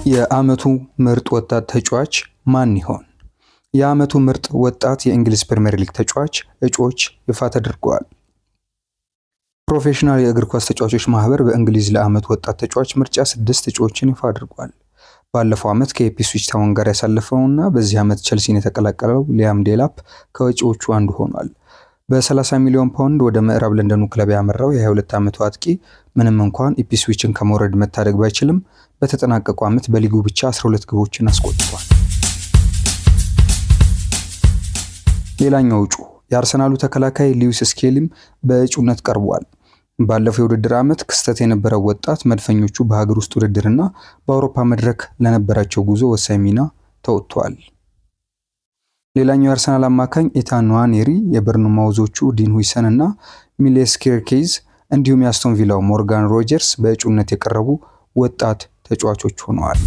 የዓመቱ ምርጥ ወጣት ተጫዋች ማን ይሆን? የዓመቱ ምርጥ ወጣት የእንግሊዝ ፕሪምየር ሊግ ተጫዋች እጩዎች ይፋ ተደርገዋል። ፕሮፌሽናል የእግር ኳስ ተጫዋቾች ማህበር በእንግሊዝ ለዓመቱ ወጣት ተጫዋች ምርጫ 6 እጩዎችን ይፋ አድርጓል። ባለፈው ዓመት ከኢፕስዊች ታውን ጋር ያሳለፈውና በዚህ ዓመት ቸልሲን የተቀላቀለው ሊያም ዴላፕ ከእጩዎቹ አንዱ ሆኗል። በ30 ሚሊዮን ፓውንድ ወደ ምዕራብ ለንደኑ ክለብ ያመራው የ22 ዓመቱ አጥቂ ምንም እንኳን ኢፕስዊችን ከመውረድ መታደግ ባይችልም በተጠናቀቀው ዓመት በሊጉ ብቻ 12 ግቦችን አስቆጥሯል። ሌላኛው እጩ የአርሰናሉ ተከላካይ ሉዊስ ስኬሊም በእጩነት ቀርቧል። ባለፈው የውድድር ዓመት ክስተት የነበረው ወጣት መድፈኞቹ በሀገር ውስጥ ውድድርና በአውሮፓ መድረክ ለነበራቸው ጉዞ ወሳኝ ሚና ተወጥቷል። ሌላኛው የአርሰናል አማካኝ ኢታን ንዋኔሪ፣ የበርንማውዞቹ ዲን ሁይሰን እና ሚሌስ ኪርኬዝ እንዲሁም የአስቶን ቪላው ሞርጋን ሮጀርስ በእጩነት የቀረቡ ወጣት ተጫዋቾች ሆነዋል።